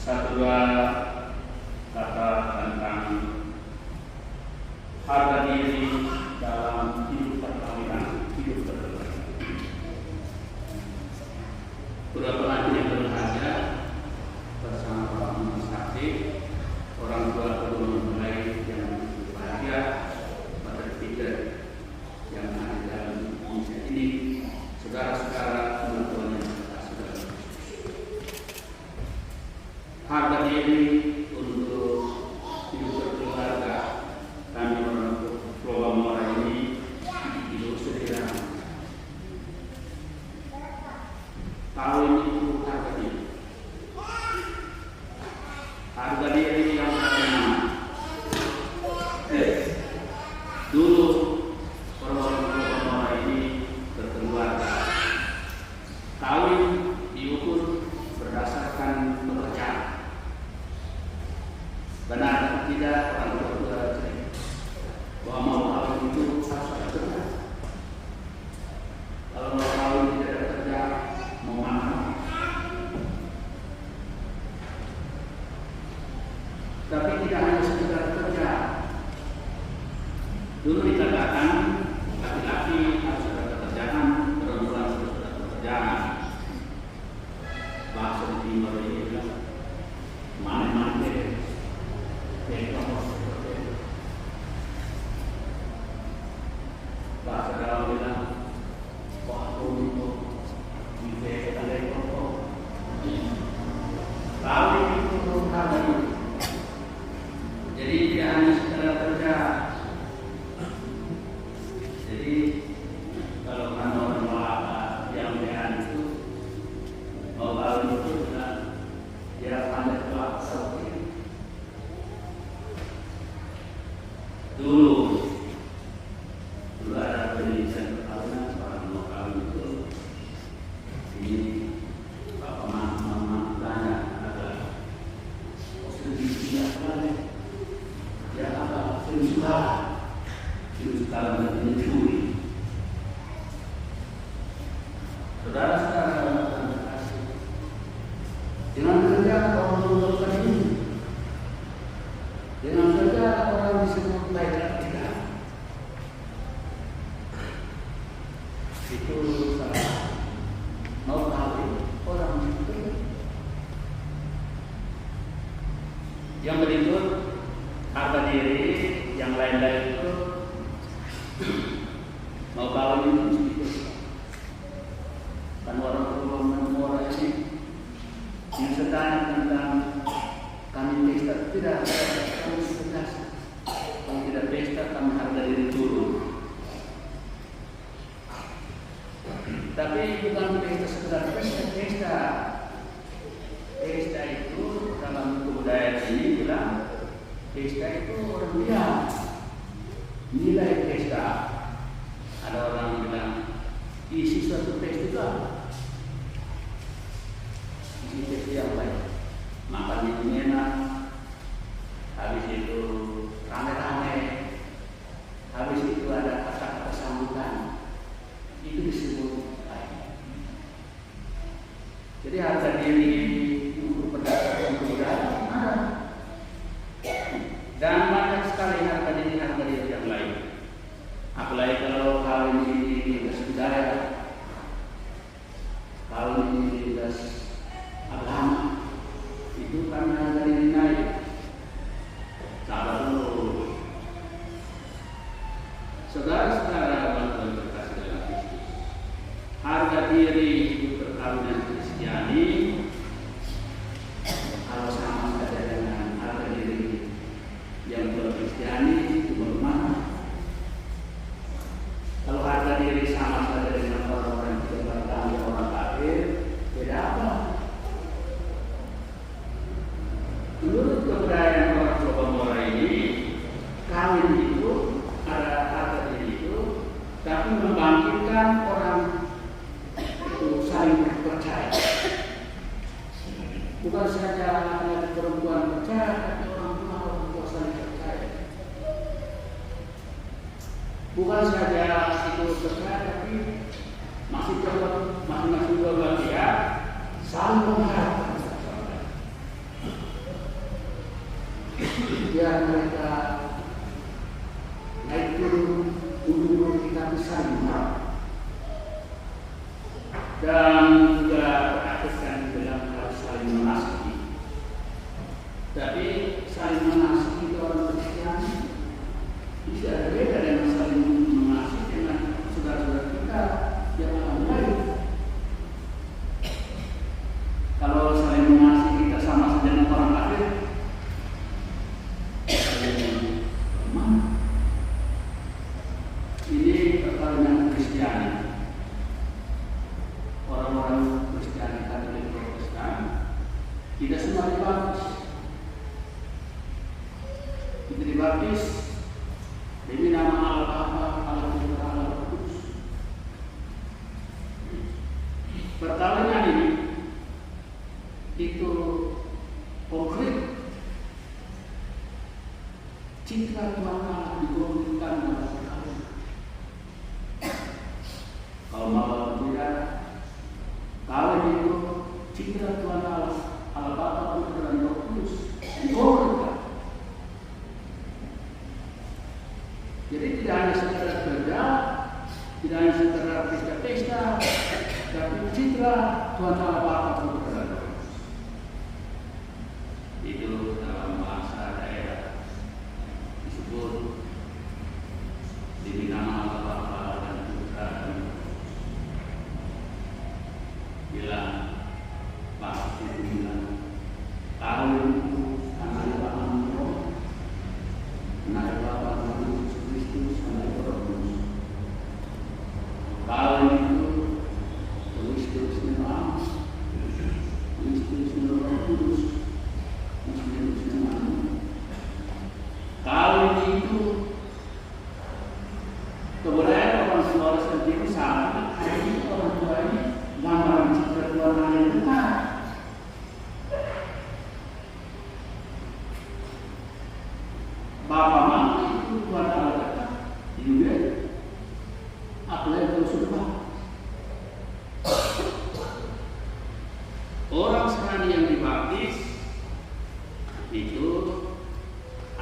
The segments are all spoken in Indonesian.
satu dua kata tentang harga diri dalam hidup perkawinan, hidup berkeluarga. Sudah pengantin yang berbahagia bersama para saksi, orang tua kedua mempelai yang berbahagia pada tiga yang ada dalam Indonesia ini, saudara-saudara teman-teman yang saudara. Harga diri untuk hidup berkeluarga kami orang Pulau Mora ini hidup sederhana. Kawin itu harga diri. Harga diri yang pertama. Dulu orang Pulau Mora ini berkeluarga. Kawin diukur berdasarkan pekerjaan. Benar atau tidak orang tua bahwa mau kawin itu harus ada kerja. Kalau mau kawin tidak ada kerja, mau makan. Tapi tidak hanya sekedar kerja. Dulu dikatakan laki-laki harus ada pekerjaan, perempuan harus ada pekerjaan. Bahasa di timur ini bilang mane-mane. Bahasa dalam bilang waktu itu diberikan dari pokok lalu itu harga diri. Jadi tidak hanya sekedar kerja. Jadi kalau orang yang behan itu mau kawin itu dia pandai pelaksa. Dulu ada pendidikan perkawinan orang mau kawin itu ini bapak mama tanya ada sedikit ya apa suka mencuri. Saudara-saudara kasih dengan kerja orang mengumpulkan ini, dengan kerja orang disebut baik tidak. Itu salah. Mau kawin orang itu. Yang berikut harga diri yang lain-lain itu mau kawin itu sedikit. Kan orang Pulau ini yang sedang tentang kami pesta tidak kami sebelas. Kalau tidak pesta kami harga diri turun. Tapi bukan pesta sekedar pesta. Pesta itu dalam kebudayaan ini bilang pesta itu orang bilang nilai pesta. Ada orang bilang isi suatu pesta itu apa? Isi pesta yang baik. Makan itu enak. Habis itu rame-rame. Habis itu ada kata-kata sambutan. Itu disebut baik. Jadi harga diri untuk berdasarkan kebudayaan ada. Dan banyak sekali harga diri yang lain. Apalagi kalau kawin di lintas budaya, kawin di lintas agama, itu kan harga diri naik. Sabar dulu. Saudara-saudara yang berkasih dalam Kristus, harga diri hidup perkawinan Kristiani kalau sama saja dengan harga diri yang berkristiani itu bagaimana? Kalau harga diri sama saja dengan orang-orang yang tidak bertanggung orang kafir, beda apa? Menurut kebudayaan orang Pulau Mora ini, kawin itu ada harga diri itu, tapi membangkitkan orang itu saling percaya. Bukan saja ada perempuan percaya, tapi orang tua saling percaya. Bukan saja itu percaya, tapi masing-masing dua belah pihak saling mengharapkan. biar mereka naik turun untuk kita bisa lihat dan juga praktekkan dalam hal saling mengasihi. Tapi saling mengasihi itu orang Kristen bisa ada beda dengan saling mengasihi dengan saudara-saudara kita yang orang lain. Kalau saling mengasihi kita sama saja dengan orang kafir, ini perkawinan Kristiani. Orang-orang Kristiani Katolik Protestan tidak semua dibaptis. Kita dibaptis demi nama Allah Bapa, Allah Putra, Allah Roh Kudus. Perkawinan ini itu konkret. Citra Tuhan Allah dikomunikasikan dalam perkawinan. Kalau mau tidak, kawin itu citra Tuhan Allah, Allah Bapa, Putra, dan Roh Kudus dikomunikasikan. Jadi tidak hanya sekedar kerja, tidak hanya sekedar pesta-pesta, tapi citra Tuhan Allah Bapa, Putra, dan Roh Kudus. Itu dalam bahasa daerah disebut di nama Allah Bapa dan Putra dan Roh Kudus. Bila pasti bilang kawin itu anak Bapa Roh, anak Bapa Yesus Kristus, anak Roh Kudus. Kawin itu Kristus nama, Kristus Roh Kudus. Kawin itu kebudayaan orang Sulawesi sendiri sama. Hari ini orang tua ini gambaran citra Tuhan Allah yang dekat. Bapa mama itu Tuhan Allah dekat di dunia. Apalagi kalau sudah orang sekali yang dibaptis itu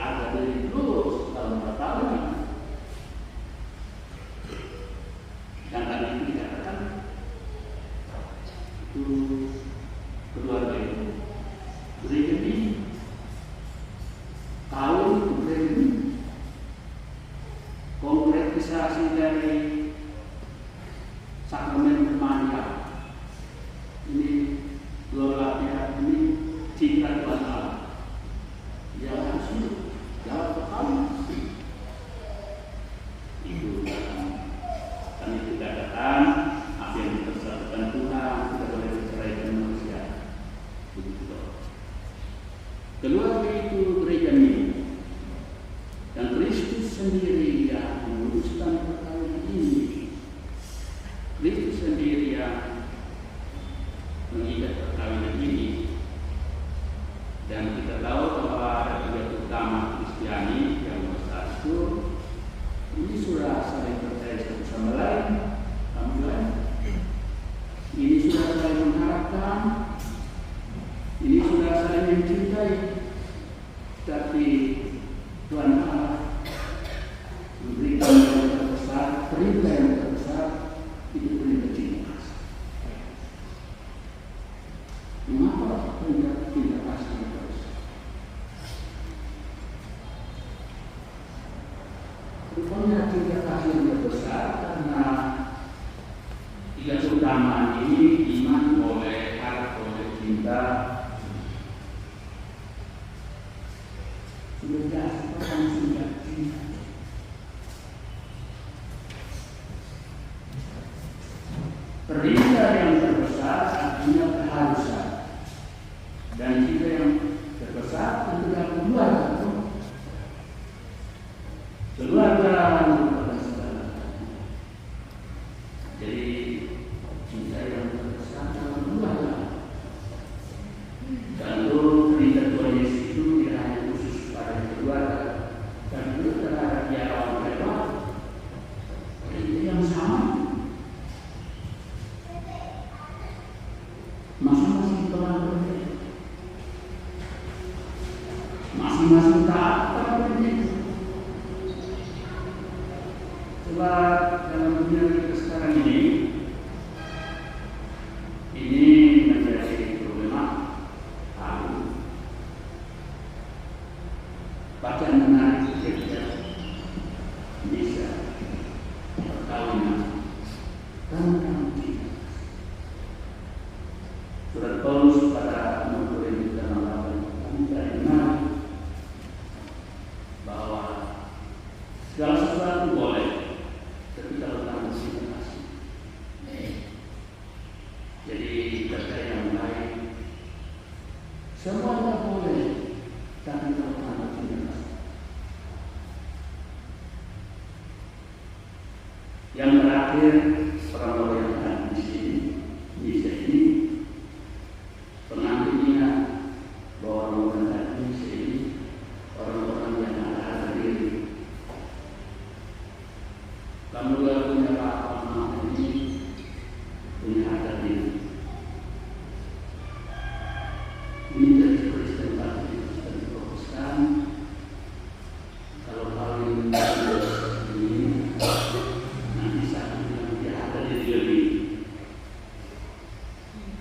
ada dari lulus dalam perkawinan. Dan tadi itu dikatakan itu keluarga itu berjadi kawin itu berjadi konkretisasi dari sakramen kemanian. Ini dua pihak ini citra Tuhan Allah. Yang harus jawab pertama itu dan itu katakan apa yang dipersatukan Tuhan tidak boleh diceraikan manusia. Begitu. Keluarga itu gereja ini dan Kristus sendiri yang memutuskan perkawinan ini. Kristus sendiri yang mengikat perkawinan ini. Dan kita tahu bahwa ada tiga utama Kristiani yang besar itu ini sudah saling percaya satu sama lain, alhamdulillah. Ini sudah saling mengharapkan, ini sudah saling mencintai. Tapi Tuhan Allah memberikan yang terbesar, perintah yang terbesar itu perintah cinta. Mengapa perintah cinta kasih? Rupanya cinta kasih yang terbesar karena tiga keutamaan ini iman oleh harap oleh cinta sudah jelas orang sudah cinta. Perintah yang terbesar artinya keharusan dan cinta yang terbesar tentunya keluarga. Keluarga merupakan segala. Jadi cinta yang terbesar dalam keluarga. Kalau perintah Tuhan Yesus itu tidak hanya khusus pada keluarga, tapi juga terhadap orang mereka. Perintah yang sama. Masing-masing telah berbeda. masing-masing taat kepada pendidik. Coba dalam dunia kita sekarang ini menjadi problema tabu. Bacaan menarik saja bisa perkawinan dan tidak. Surat Paulus pada Korintus 8 dari bahwa segala sesuatu boleh, tapi kalau tanpa kasih. Jadi kata yang lain, semuanya boleh, tapi kalau tanpa kasih. Yang terakhir, orang yang ada di sini pengambilnya bahwa orang-orang di sini orang-orang yang ada hadir. Kamu punya apa ini punya hadir. Ini dari Kristen dan Protestan. Kalau kalian ini nanti saat yang dia ada di diri.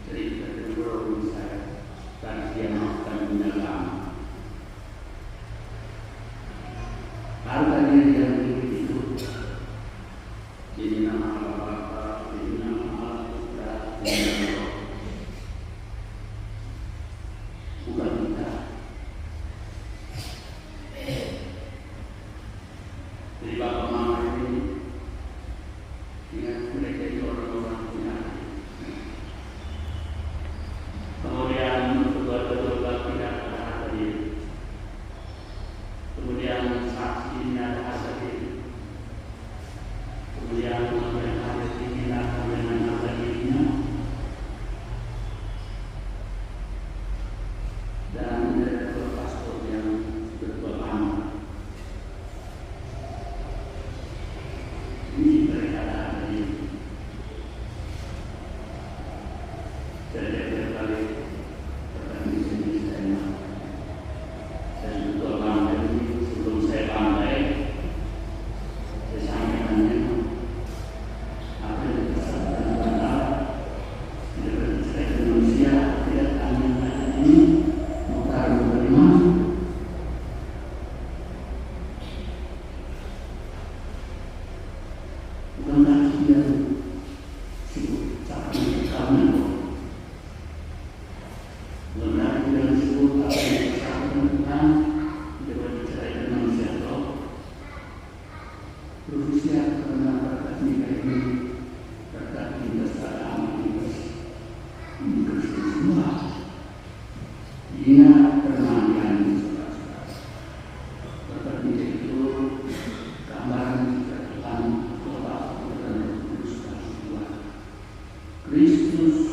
Jadi kita berdoa saya dan dia akan menyelam. Harga diri yang itu. Jadi nama Allah Bapa, jadi nama Allah Putra, bukan kita. Jadi Bapak Mama ini dengan mereka itu orang-orang punya. Kemudian kedua-dua tidak ada harga diri. Kemudian saksinya ada harga diri. Kemudian yang ada ini akan dengan harga dirinya. Dan ada dua pastor yang berpengalaman. Ini mereka ada harga diri. Jadi kembali pertanyaan ini saya juga pandai sebelum saya pandai saya sampaikannya apa yang disampaikan benar tidak saya manusia tidak hanya ini bukan menerima bukan lagi dia sibuk cara kamu. Benar tidak disebut apa yang disampaikan Tuhan dapat diceraikan manusia Allah. Berusia karena berkat nikah ini berkat kita secara aman di Kristus semua. Ingat permainan saudara-saudara. Berkat nikah itu gambaran kita Tuhan Bapa dan Roh Kudus dan Tuhan Kristus